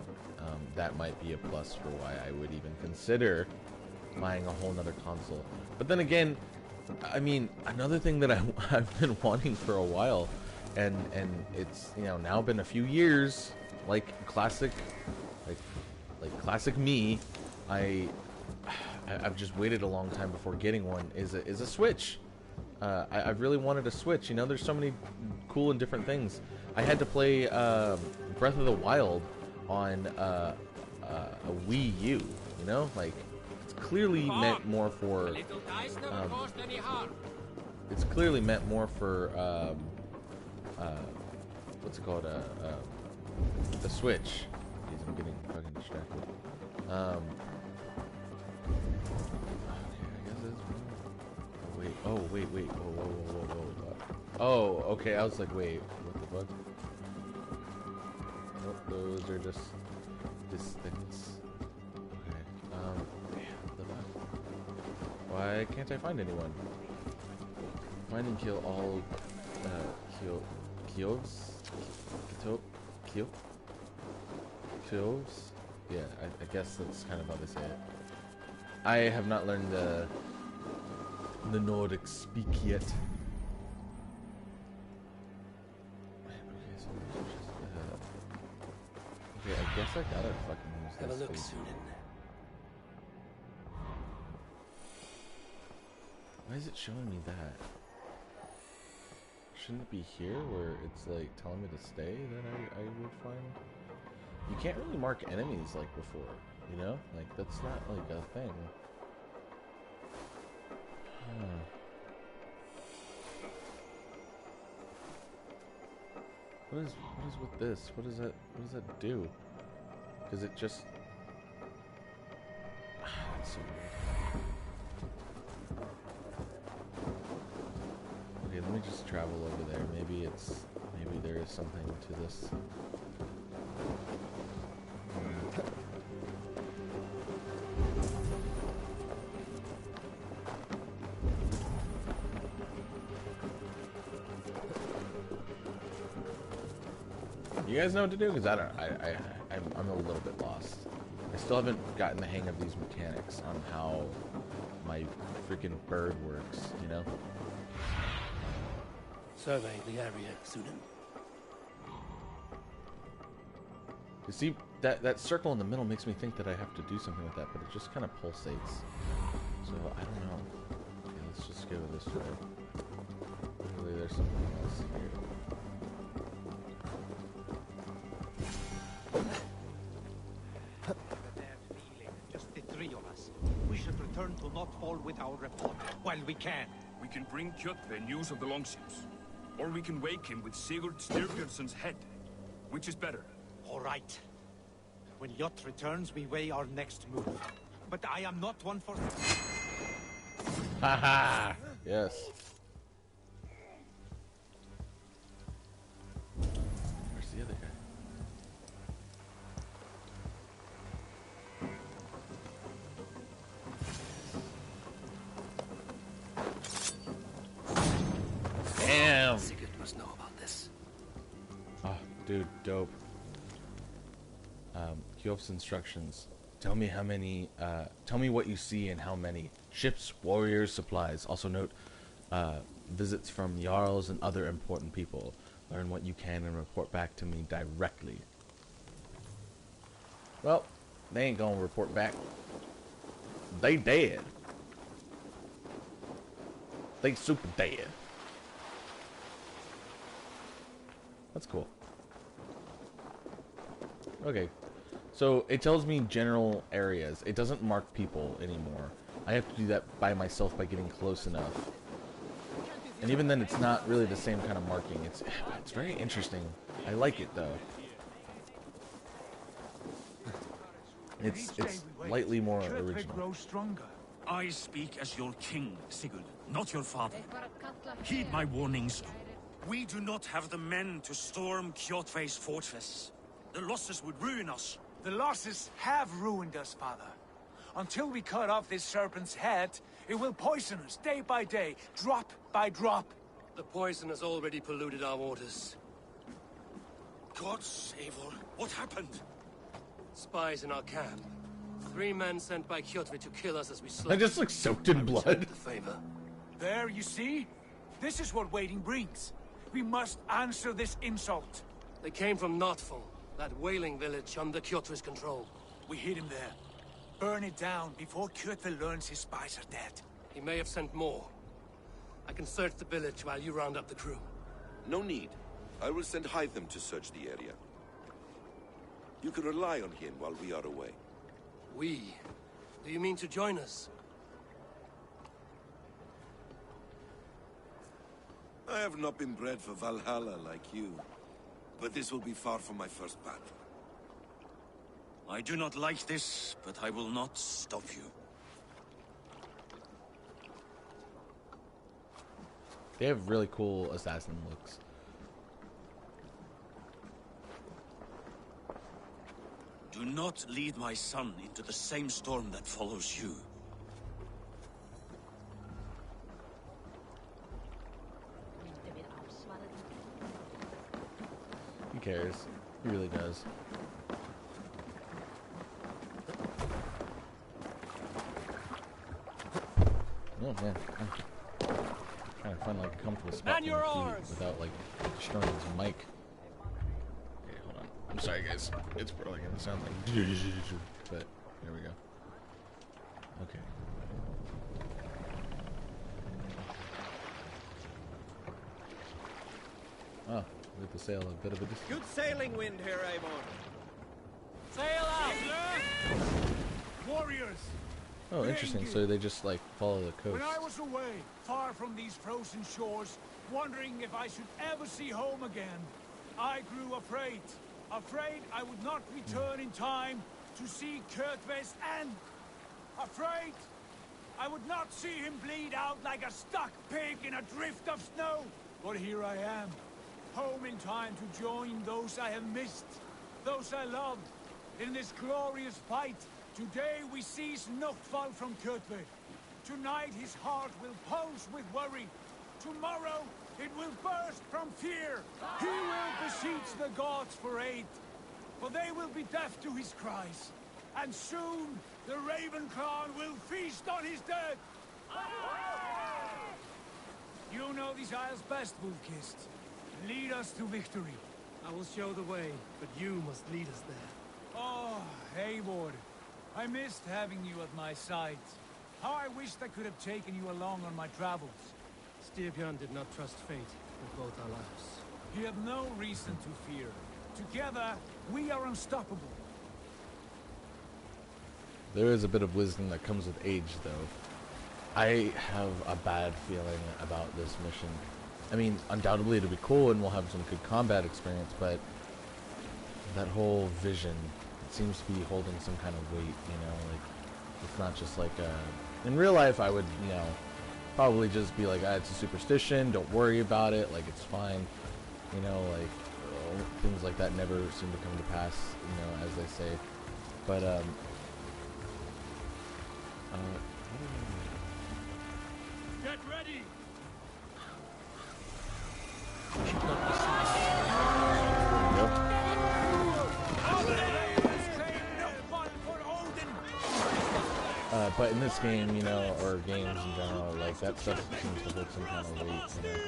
That might be a plus for why I would even consider buying a whole nother console. But then again, I mean, another thing that I've been wanting for a while, and it's, you know, now been a few years, like classic me, I've just waited a long time before getting one, is a Switch. I've really wanted a Switch. You know, there's so many cool and different things. I had to play Breath of the Wild on a Wii U. You know, like, it's clearly meant more for. It's clearly meant more for what's it called? The Switch. Jeez, I'm getting fucking distracted. Okay, I guess it's. Wait. Oh, wait. Whoa. Oh, okay. I was like, wait, what the fuck? Nope, those are just things. Okay. Damn, the fuck? Why can't I find anyone? Find and kill all Kills? Yeah, I guess that's kind of how they say it. I have not learned the Nordic speak yet. Okay, I guess I gotta fucking use this.
Have a look soon.
Why is it showing me that? Shouldn't it be here where it's like telling me to stay that I would find? You can't really mark enemies like before, you know? Like, that's not like a thing. What is with this? What does that do? Does it just... That's so weird. Okay, let me just travel over there. Maybe there is something to this. You guys know what to do? Because I'm a little bit lost. I still haven't gotten the hang of these mechanics on how my freaking bird works, you know?
Survey the area, Sunan.
You see, that circle in the middle makes me think that I have to do something with that, but it just kind of pulsates. So, I don't know. Okay, let's just go this way. Hopefully there's something else here.
Just the three of us. We should return to Notfall with our report while we can.
We can bring Kjotve news of the longships. Or we can wake him with Sigurd Styrbjörnsson's head. Which is better?
All right. When Jot returns, we weigh our next move. But I am not one for...
Haha! Yes. Where's the other guy? Damn!
Sigurd must know about this.
Oh, dude, dope. Kjolf's instructions. Tell me how many, tell me what you see and how many. Ships, warriors, supplies. Also note, visits from Jarls and other important people. Learn what you can and report back to me directly. Well, they ain't gonna report back. They dead. They super dead. That's cool. Okay. So it tells me general areas. It doesn't mark people anymore. I have to do that by myself by getting close enough. And even then, it's not really the same kind of marking. It's very interesting. I like it though. It's slightly more original.
I speak as your king, Sigurd, not your father. Heed my warnings. We do not have the men to storm Kjotve's fortress. The losses would ruin us.
The losses have ruined us, father. Until we cut off this serpent's head, it will poison us day by day, drop by drop.
The poison has already polluted our waters.
God save her. What happened?
Spies in our camp. 3 men sent by Kjotve to kill us as we slept.
I just look soaked in blood.
The favor.
There, you see? This is what waiting brings. We must answer this insult.
They came from Notfall, that whaling village under Kjotve's control.
We hid him there. Burn it down before Kjotve learns his spies are dead.
He may have sent more. I can search the village while you round up the crew.
No need. I will send Hytham to search the area. You can rely on him while we are away.
We? Do you mean to join us?
I have not been bred for Valhalla like you, but this will be far from my first battle.
I do not like this, but I will not stop you.
They have really cool assassin looks.
Do not lead my son into the same storm that follows you.
He cares. He really does. Oh man, I'm trying to find like a comfortable spot for my feet without like destroying his mic. Okay, hold on. I'm sorry guys. It's probably gonna sound like but there we go. Okay. Oh, with the sail a bit of a distance.
Good sailing wind here, Eivor.
Warriors!
Oh, interesting. So they just like follow the coast.
When I was away, far from these frozen shores, wondering if I should ever see home again, I grew afraid. Afraid I would not return in time to see Kurtve's end. Afraid I would not see him bleed out like a stuck pig in a drift of snow. But here I am, home in time to join those I have missed, those I loved, in this glorious fight. Today we seize Noctval from Kurtve. Tonight his heart will pulse with worry. Tomorrow it will burst from fear. He will beseech the gods for aid, for they will be deaf to his cries. And soon the Raven clan will feast on his dead. You know these isles best, Wolf-Kissed. Lead us to victory.
I will show the way, but you must lead us there.
Oh, Eivor. I missed having you at my side. How I wished I could have taken you along on my travels.
Styrbjörn did not trust fate with both our lives.
You have no reason to fear. Together, we are unstoppable.
There is a bit of wisdom that comes with age, though. I have a bad feeling about this mission. I mean, undoubtedly it'll be cool and we'll have some good combat experience, but that whole vision, it seems to be holding some kind of weight, you know, like, it's not just like, in real life I would, you know, probably just be like, it's a superstition, don't worry about it, like, it's fine, you know, like, things like that never seem to come to pass, you know, as they say, but,
Get ready!
But in this game, you know, or games in general, like, that stuff seems to hold some kind of weight, you know.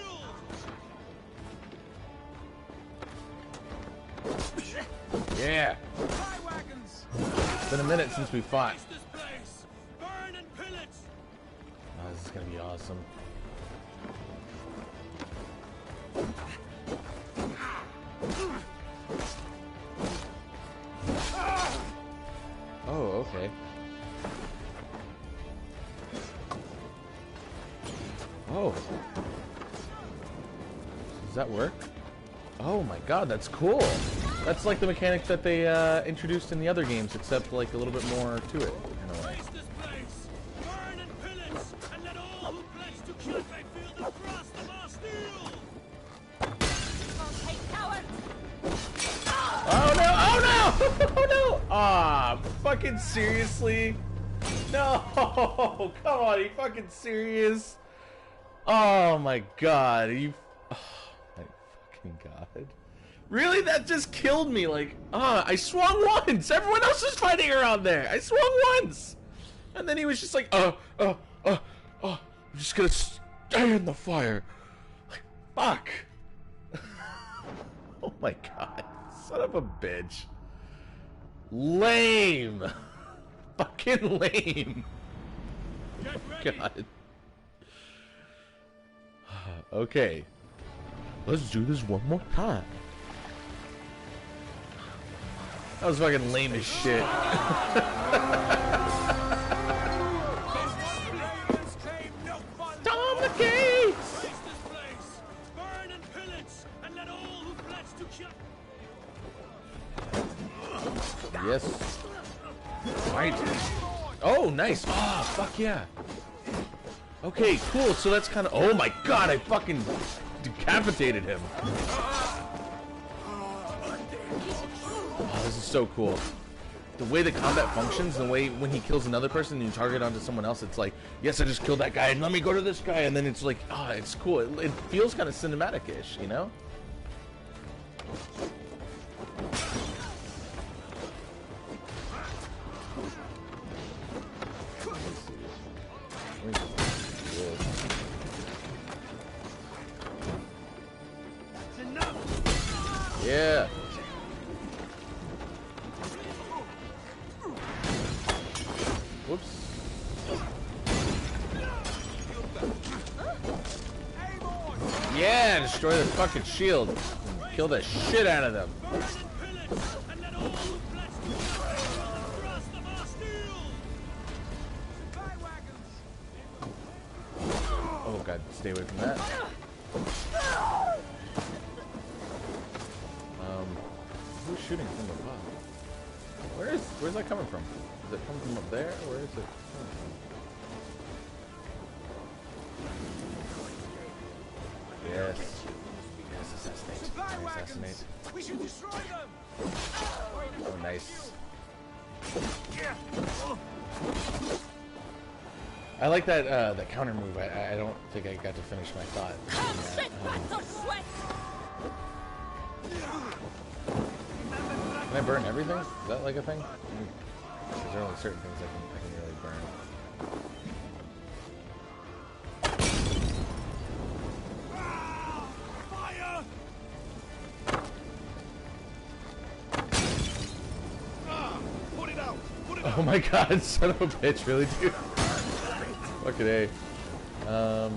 Yeah! It's been a minute since we fought. Oh, this is gonna be awesome. Oh, okay. Oh. Does that work? Oh my god, that's cool! That's like the mechanic that they introduced in the other games, except like a little bit more to it, in a way. Oh no! Oh no! Oh no! Ah, fucking seriously? No! Come on, are you fucking serious? Oh my god, are you... Oh my fucking god. Really? That just killed me, like... I swung once! Everyone else was fighting around there! I swung once! And then he was just like, I'm just gonna stay in the fire. Like, fuck! Oh my god. Son of a bitch. Lame! Fucking lame! Oh god. Okay. Let's do this one more time. That was fucking lame as shit. Storm the gates! Yes. Right. Oh, nice. Oh, fuck yeah. Okay, cool. So that's kind of... Oh my god, I fucking decapitated him. Oh, this is so cool. The way the combat functions, the way when he kills another person and you target onto someone else, it's like, yes, I just killed that guy, and let me go to this guy, and then it's like, it's cool. It feels kind of cinematic-ish, you know? Yeah. Whoops. Yeah, destroy the fucking shield. Kill the shit out of them. God, stay away from that. Who's shooting from above? Where's that coming from? Is it coming from up there? Where is it coming from? Yes. Yes, assassinate. Assassinate.
We should destroy them.
Oh, nice. I like that that counter move. I don't think I got to finish my thought. Can I burn everything? Is that like a thing? Because there are only certain things I can really burn.
Fire! Put it out! Put it out!
Oh my god, son of a bitch, really, dude? Fucking A. I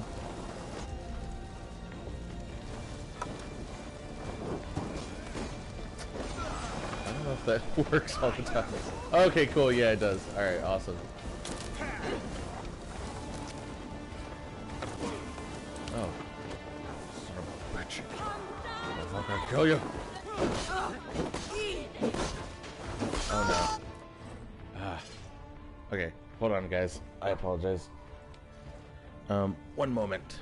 don't know if that works all the time. Okay, cool, yeah, it does. Alright, awesome. Oh. Son of a bitch. Motherfucker, I'll kill you. Oh no. Okay, hold on, guys. I apologize. One moment.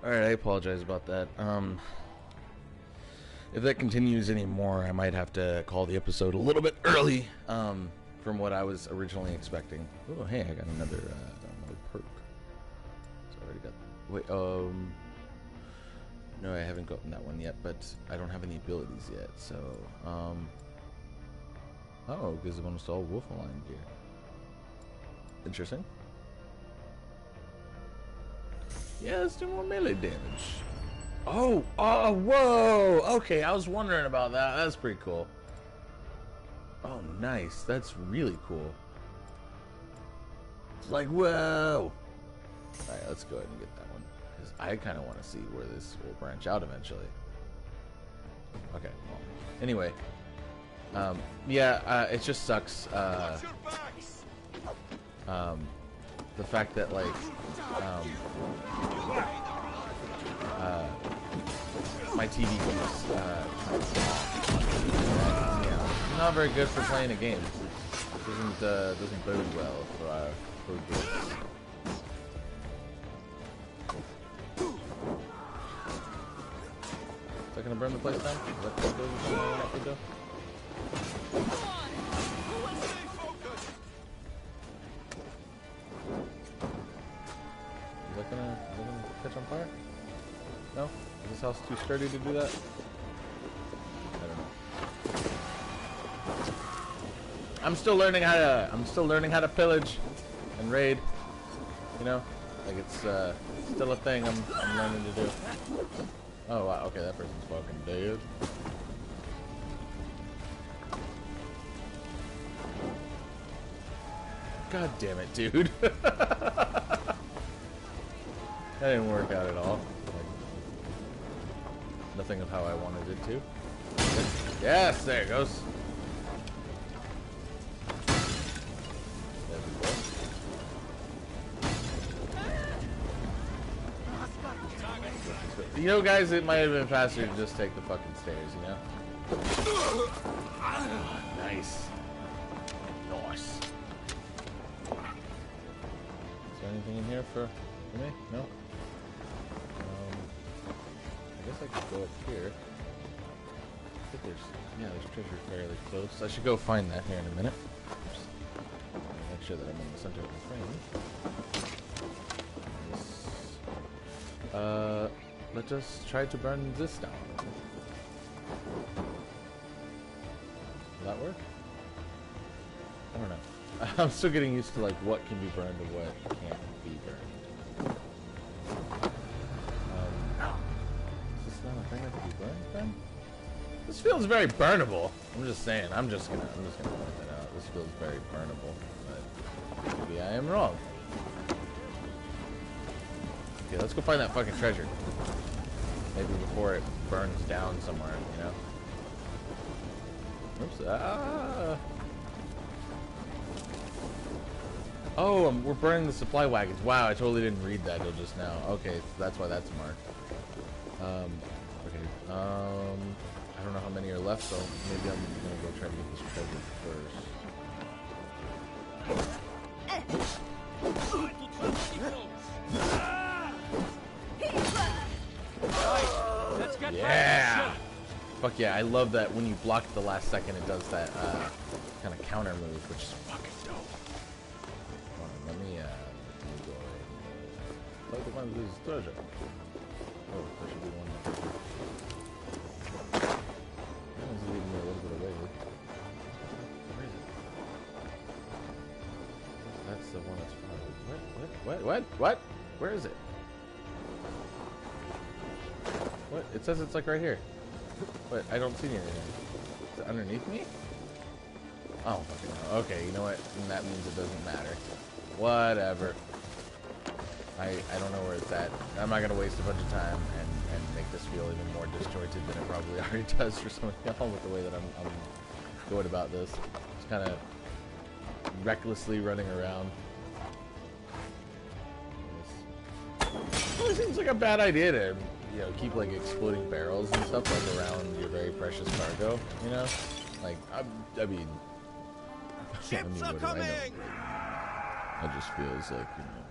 Alright, I apologize about that. If that continues anymore, I might have to call the episode a little bit early, from what I was originally expecting. Oh, hey, I got another perk. So I already got... Wait, no, I haven't gotten that one yet, but I don't have any abilities yet, so, oh, it gives a bonus to all Wolf-aligned gear. Interesting. Yeah, let's do more melee damage. Oh, whoa! Okay, I was wondering about that. That's pretty cool. Oh, nice. That's really cool. It's like, whoa! Alright, let's go ahead and get that one. Because I kind of want to see where this will branch out eventually. Okay, well. Anyway. Yeah, it just sucks. The fact that, like, my TV keeps, yeah, not very good for playing a game. Doesn't bode well for this. Is that gonna burn the place down? Is that what we have to do? Is that gonna catch on fire? No? Is this house too sturdy to do that? I don't know. I'm still learning how to pillage and raid. You know? Like it's still a thing I'm learning to do. Oh wow, okay, that person's fucking dead. God damn it, dude. That didn't work out at all. Like, nothing of how I wanted it to. Yes, there it goes. You know, guys, it might have been faster to just take the fucking stairs, you know? Nice. Nice. Is there anything in here for me? No? I guess I could go up here. I think there's treasure fairly close. I should go find that here in a minute. Just make sure that I'm in the center of the frame. Let us try to burn this down. Will that work? I don't know. I'm still getting used to like what can be burned and what can't be burned. Is this not a thing that can be burned then? This feels very burnable. I'm just saying. I'm just gonna point that out. This feels very burnable, but maybe I am wrong. Okay, let's go find that fucking treasure. Maybe before it burns down somewhere, you know? Oops. Ah. Oh, we're burning the supply wagons. Wow, I totally didn't read that till just now. Okay, so that's why that's marked. Okay. I don't know how many are left, so maybe I'm gonna go try to get this treasure first. Yeah! Fuck yeah, I love that when you block at the last second, it does that kind of counter move, which is fucking dope. Let me go ahead. Like the one with this treasure. Oh, there should be one more. That one's leading me a little bit away. Where is it? That's the one that's probably... What? Where is it? What? It says it's like right here. What? I don't see anything. Is it underneath me? Oh, fucking hell. Okay, you know what? And that means it doesn't matter. Whatever. I don't know where it's at. I'm not gonna waste a bunch of time and make this feel even more disjointed than it probably already does for some of y'all with the way that I'm going about this. Just kind of recklessly running around. It seems like a bad idea to, you know, keep like exploding barrels and stuff like around your very precious cargo. You know, like I mean,
Ships are coming.
It just feels like, you know,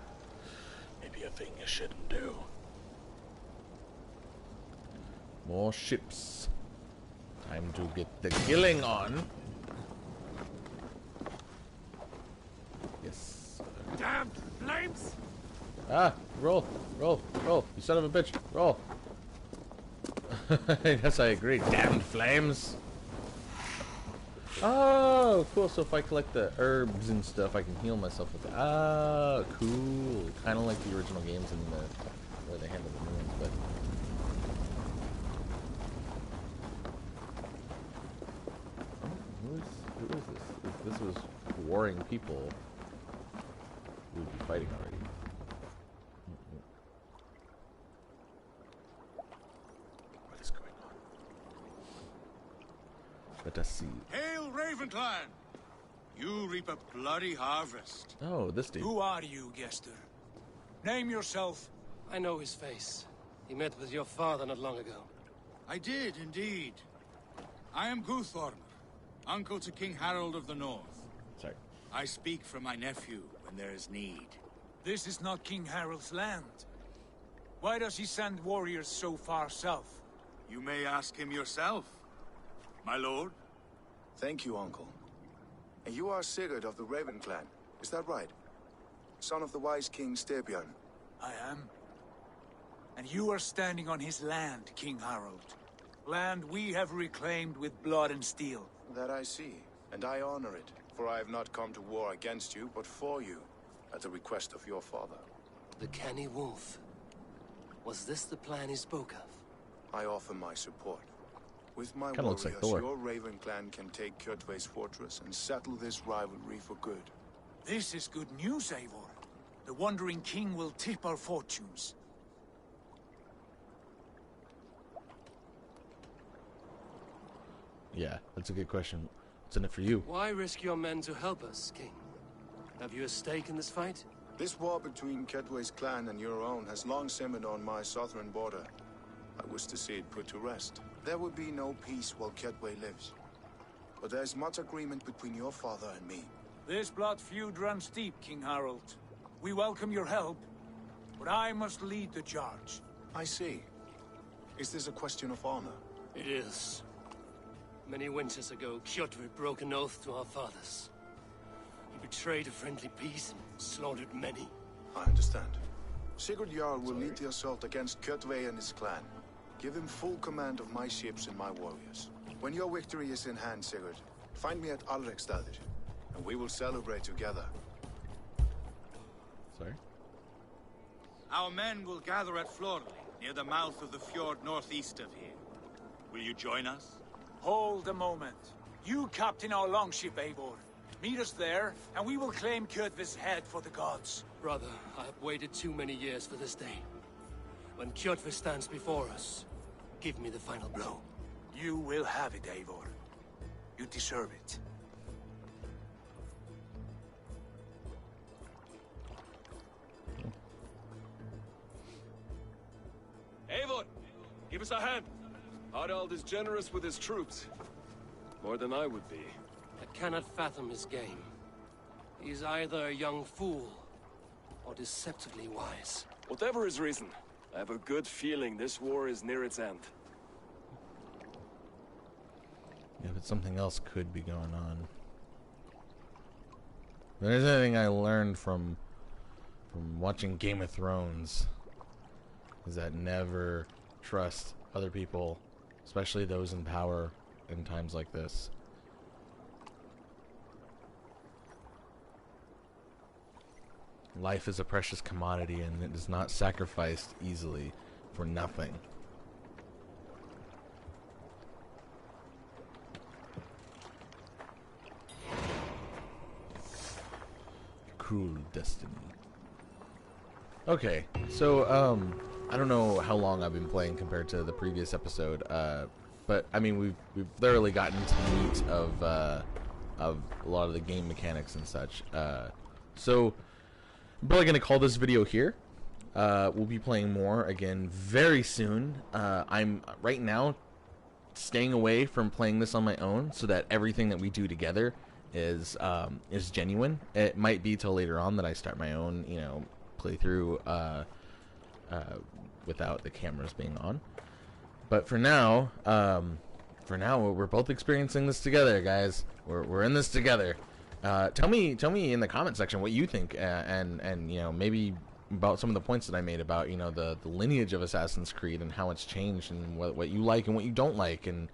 maybe a thing you shouldn't do. More ships. Time to get the killing on. Yes.
Damn flames!
Ah, roll. You son of a bitch, roll. Yes, I agree. Damn flames. Oh, cool. So if I collect the herbs and stuff, I can heal myself with it. Ah, cool. Kind of like the original games in the where they handle the new ones, but. Oh, who is this? If this was warring people, we would be fighting already. What is going on? Let us see.
Hail, Ravenclan! You reap a bloody harvest.
Oh, this dude.
Who are you, Gester? Name yourself.
I know his face. He met with your father not long ago.
I did, indeed. I am Guthorm, uncle to King Harold of the North.
Sorry.
I speak for my nephew when there is need.
This is not King Harold's land. Why does he send warriors so far south?
You may ask him yourself, my lord.
Thank you, uncle. And you are Sigurd of the Raven clan, is that right? Son of the wise King Styrbjörn.
I am. And you are standing on his land, King Harold. Land we have reclaimed with blood and steel.
That I see, and I honor it. For I have not come to war against you, but for you, at the request of your father.
The Canny Wolf. Was this the plan he spoke of?
I offer my support. With my
Kinda
warriors,
looks like Thor.
your Raven clan can take Kjotve's fortress and settle this rivalry for good.
This is good news, Eivor. The Wandering King will tip our fortunes.
Yeah, that's a good question. What's in it for you?
Why risk your men to help us, King? Have you a stake in this fight?
This war between Kjotve's clan and your own has long simmered on my southern border. I wish to see it put to rest. There will be no peace while Kjotve lives. But there's much agreement between your father and me.
This blood feud runs deep, King Harold. We welcome your help, but I must lead the charge.
I see. Is this a question of honor?
It is. Many winters ago, Kjotve broke an oath to our fathers. He betrayed a friendly peace and slaughtered many.
I understand. Sigurd Jarl will lead the assault against Kjotve and his clan. Give him full command of my ships and my warriors. When your victory is in hand, Sigurd, find me at Alrekstadir. and we will celebrate together.
Sorry?
Our men will gather at Florley, near the mouth of the fjord northeast of here. Will you join us?
Hold a moment. You captain our longship, Eivor. Meet us there, and we will claim Kjotve's head for the gods.
Brother, I have waited too many years for this day. When Kjotve stands before us, give me the final blow.
You will have it, Eivor. You deserve it.
Eivor, give us a hand. Harald is generous with his troops. More than I would be.
I cannot fathom his game. He's either a young fool or deceptively wise.
Whatever his reason, I have a good feeling this war is near its end.
Yeah, but something else could be going on. If there's anything I learned from watching Game of Thrones, is that never trust other people, especially those in power in times like this. Life is a precious commodity, and it is not sacrificed easily for nothing. Cruel destiny. Okay, so I don't know how long I've been playing compared to the previous episode, but I mean we've thoroughly gotten to the meat of a lot of the game mechanics and such. So I'm probably gonna call this video here. We'll be playing more again very soon. I'm right now staying away from playing this on my own so that everything that we do together is genuine. It might be till later on that I start my own, you know, playthrough without the cameras being on. But for now, we're both experiencing this together, guys. We're in this together. Tell me in the comment section what you think, and you know, maybe about some of the points that I made about, you know, the lineage of Assassin's Creed and how it's changed, and what you like and what you don't like, and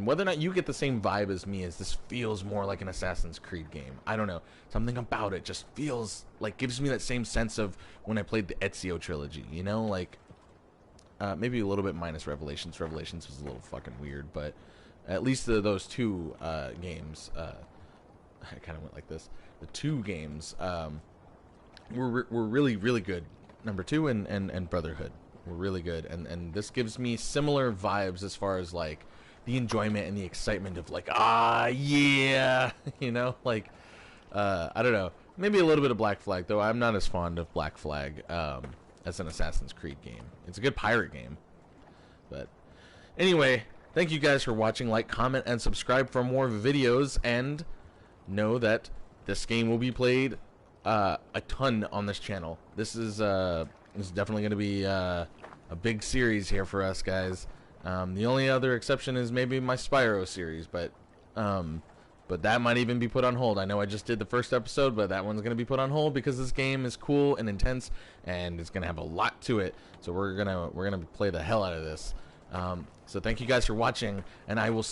whether or not you get the same vibe as me, as this feels more like an Assassin's Creed game. I don't know, something about it just feels like, gives me that same sense of when I played the Ezio trilogy, you know, like maybe a little bit minus Revelations. Revelations was a little fucking weird, but at least those two games, I kind of went like this. The two games were really, really good. Number 2 and Brotherhood were really good, and this gives me similar vibes as far as like the enjoyment and the excitement of like, yeah, you know, like I don't know, maybe a little bit of Black Flag, though I'm not as fond of Black Flag as an Assassin's Creed game. It's a good pirate game, but anyway, thank you guys for watching. Like, comment, and subscribe for more videos, and know that this game will be played a ton on this channel. This is definitely going to be a big series here for us, guys. The only other exception is maybe my Spyro series, but that might even be put on hold. I know I just did the first episode, but that one's going to be put on hold because this game is cool and intense, and it's going to have a lot to it. So we're gonna play the hell out of this. So thank you guys for watching, and I will